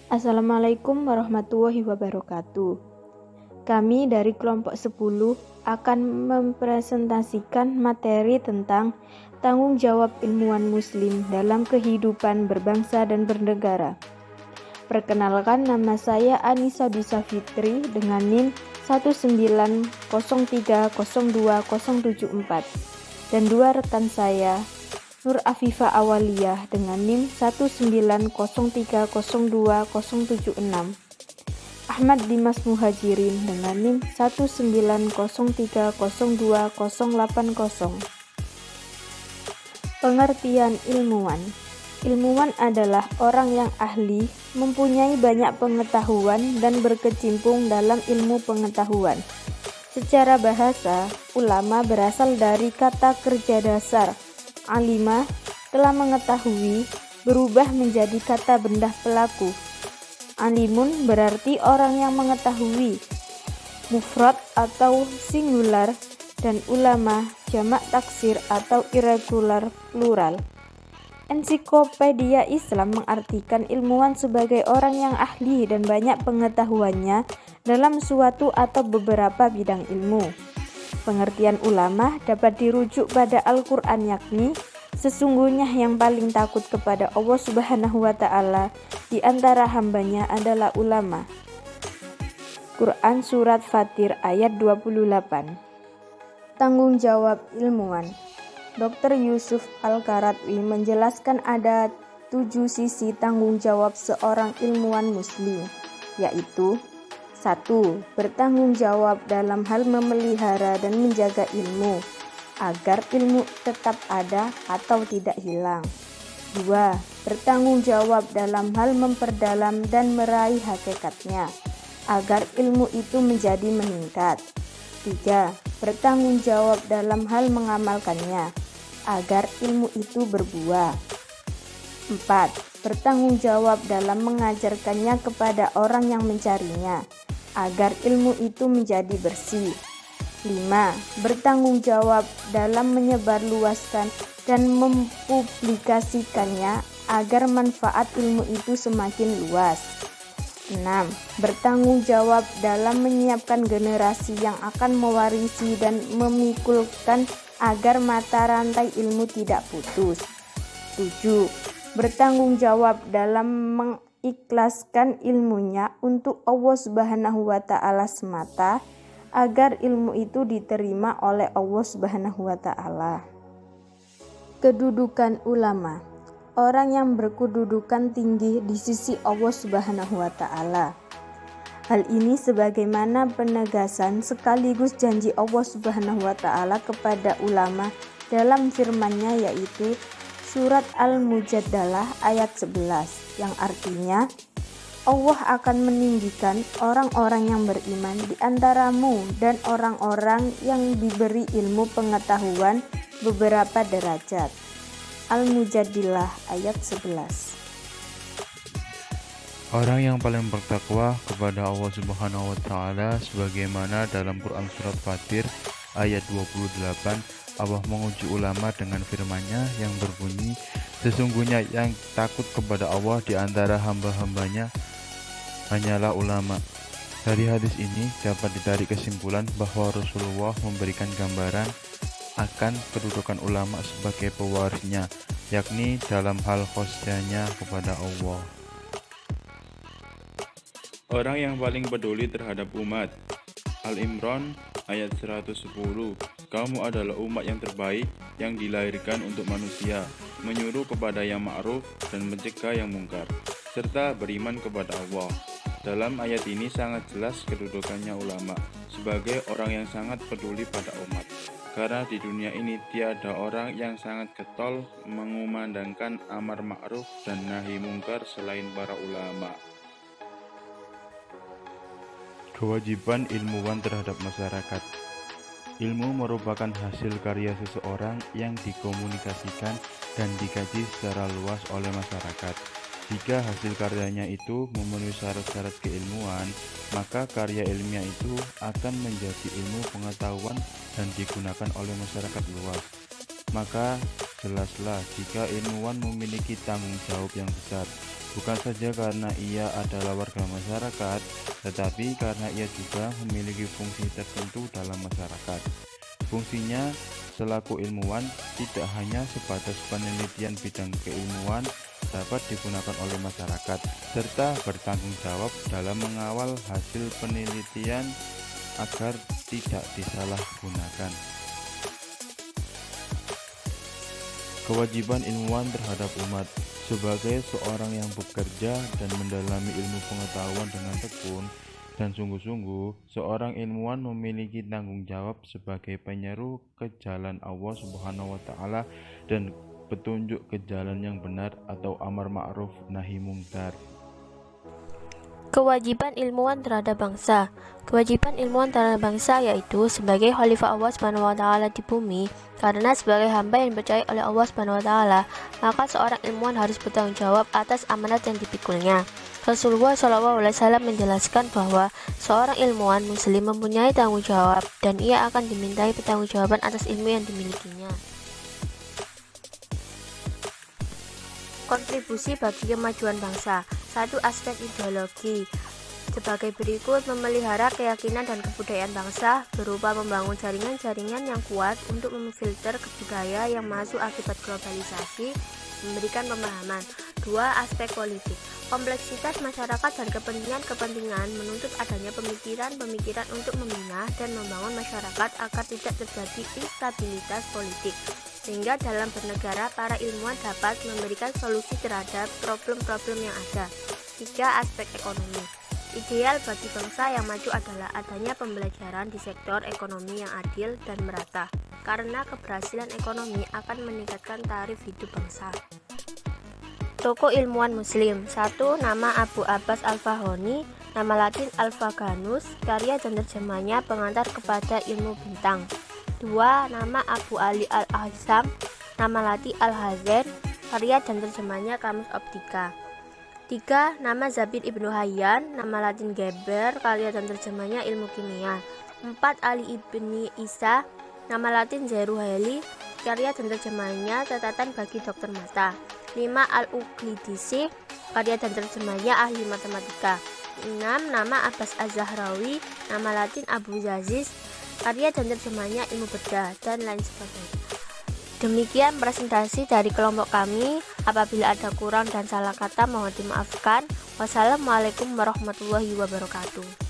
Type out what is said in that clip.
Assalamualaikum warahmatullahi wabarakatuh. Kami dari kelompok 10 akan mempresentasikan materi tentang tanggung jawab ilmuwan muslim dalam kehidupan berbangsa dan bernegara. Perkenalkan, nama saya Anissa Disa Fitri dengan NIM 190302074 dan dua rekan saya Nur Afifah Awaliyah dengan NIM 190302076, Ahmad Dimas Muhajirin dengan NIM 190302080. Pengertian ilmuwan. Ilmuwan adalah orang yang ahli, mempunyai banyak pengetahuan dan berkecimpung dalam ilmu pengetahuan. Secara bahasa, ulama berasal dari kata kerja dasar alima, telah mengetahui, berubah menjadi kata benda pelaku. Alimun berarti orang yang mengetahui, mufrad atau singular, dan ulama jamak taksir atau irregular plural. Ensiklopedia Islam mengartikan ilmuwan sebagai orang yang ahli dan banyak pengetahuannya dalam suatu atau beberapa bidang ilmu. Pengertian ulama dapat dirujuk pada Al-Quran, yakni sesungguhnya yang paling takut kepada Allah Subhanahu wa Ta'ala di antara hambanya adalah ulama. Quran Surat Fatir ayat 28. Tanggung jawab ilmuwan. Dr. Yusuf Al-Karatwi menjelaskan ada 7 sisi tanggung jawab seorang ilmuwan muslim, yaitu 1. Bertanggung jawab dalam hal memelihara dan menjaga ilmu, agar ilmu tetap ada atau tidak hilang. 2. Bertanggung jawab dalam hal memperdalam dan meraih hakikatnya, agar ilmu itu menjadi meningkat. 3. Bertanggung jawab dalam hal mengamalkannya, agar ilmu itu berbuah. 4. Bertanggung jawab dalam mengajarkannya kepada orang yang mencarinya, agar ilmu itu menjadi bersih. 5. Bertanggung jawab dalam menyebarluaskan dan mempublikasikannya agar manfaat ilmu itu semakin luas. 6. Bertanggung jawab dalam menyiapkan generasi yang akan mewarisi dan memikulkan agar mata rantai ilmu tidak putus. 7. Bertanggung jawab dalam ikhlaskan ilmunya untuk Allah Subhanahu wa Ta'ala semata, agar ilmu itu diterima oleh Allah Subhanahu wa Ta'ala. Kedudukan ulama. Orang yang berkedudukan tinggi di sisi Allah Subhanahu wa Ta'ala. Hal ini sebagaimana penegasan sekaligus janji Allah Subhanahu wa Ta'ala kepada ulama dalam firman-Nya, yaitu Surat Al-Mujadalah ayat 11, yang artinya Allah akan meninggikan orang-orang yang beriman di antaramu dan orang-orang yang diberi ilmu pengetahuan beberapa derajat. Al-Mujadilah ayat 11. Orang yang paling bertakwa kepada Allah Subhanahu wa Ta'ala sebagaimana dalam Quran Surat Fatir ayat 28, Allah menguji ulama dengan firman-Nya yang berbunyi, sesungguhnya yang takut kepada Allah di antara hamba-hambanya hanyalah ulama. Dari hadis ini dapat ditarik kesimpulan bahwa Rasulullah memberikan gambaran akan kedudukan ulama sebagai pewarisnya, yakni dalam hal khosyahnya kepada Allah. Orang yang paling peduli terhadap umat. Al-Imran ayat 110. Kamu adalah umat yang terbaik yang dilahirkan untuk manusia, menyuruh kepada yang ma'ruf dan mencegah yang mungkar, serta beriman kepada Allah. Dalam ayat ini sangat jelas kedudukannya ulama sebagai orang yang sangat peduli pada umat. Karena di dunia ini tiada orang yang sangat getol mengumandangkan amar ma'ruf dan nahi mungkar selain para ulama. Kewajiban ilmuwan terhadap masyarakat. Ilmu merupakan hasil karya seseorang yang dikomunikasikan dan dikaji secara luas oleh masyarakat. Jika hasil karyanya itu memenuhi syarat-syarat keilmuan, maka karya ilmiah itu akan menjadi ilmu pengetahuan dan digunakan oleh masyarakat luas. Maka Jelaslah jika ilmuwan memiliki tanggung jawab yang besar, bukan saja karena ia adalah warga masyarakat, tetapi karena ia juga memiliki fungsi tertentu dalam masyarakat. Fungsinya selaku ilmuwan tidak hanya sebatas penelitian bidang keilmuan dapat digunakan oleh masyarakat, serta bertanggung jawab dalam mengawal hasil penelitian agar tidak disalahgunakan. Kewajiban ilmuwan terhadap umat. Sebagai seorang yang bekerja dan mendalami ilmu pengetahuan dengan tekun dan sungguh-sungguh, seorang ilmuwan memiliki tanggung jawab sebagai penyeru ke jalan Allah Subhanahu wa Ta'ala dan petunjuk ke jalan yang benar atau amar ma'ruf nahi mungkar. Kewajiban ilmuwan terhadap bangsa. Kewajiban ilmuwan terhadap bangsa yaitu sebagai khalifah Allah Subhanahu wa Ta'ala di bumi, karena sebagai hamba yang dipercayai oleh Allah Subhanahu wa Ta'ala, maka seorang ilmuwan harus bertanggung jawab atas amanat yang dipikulnya. Rasulullah SAW menjelaskan bahwa seorang ilmuwan muslim mempunyai tanggung jawab dan ia akan dimintai pertanggungjawaban atas ilmu yang dimilikinya. Kontribusi bagi kemajuan bangsa. Satu, aspek ideologi. Sebagai berikut, memelihara keyakinan dan kebudayaan bangsa berupa membangun jaringan-jaringan yang kuat untuk memfilter budaya yang masuk akibat globalisasi, memberikan pemahaman. Dua, aspek politik. Kompleksitas masyarakat dan kepentingan-kepentingan menuntut adanya pemikiran-pemikiran untuk membina dan membangun masyarakat agar tidak terjadi instabilitas politik, sehingga dalam bernegara para ilmuwan dapat memberikan solusi terhadap problem-problem yang ada. 3. Aspek ekonomi. Ideal bagi bangsa yang maju adalah adanya pembelajaran di sektor ekonomi yang adil dan merata, karena keberhasilan ekonomi akan meningkatkan taraf hidup bangsa. Tokoh ilmuwan muslim. 1. Nama Abu Abbas Al-Fahoni, nama latin Alphaganus, karya dan terjemahnya Pengantar kepada Ilmu Bintang. 2. Nama Abu Ali Al-Ahzam, nama latin Al-Hazen, karya dan terjemahnya Kamus Optika. 3. Nama Zabir Ibnu Hayyan, nama latin Geber, karya dan terjemahnya Ilmu Kimia. 4. Ali Ibni Isa, nama latin Zeruheli, karya dan terjemahnya Catatan bagi Dokter Mata. 5. Al-Uqlidisi, karya dan terjemahnya Ahli Matematika. 6. Nama Abbas Az-Zahrawi, nama latin Abu Yazid, karya dan terjemahnya Ilmu Bedah, dan lain sebagainya. Demikian presentasi dari kelompok kami. Apabila ada kurang dan salah kata mohon dimaafkan. Wassalamualaikum warahmatullahi wabarakatuh.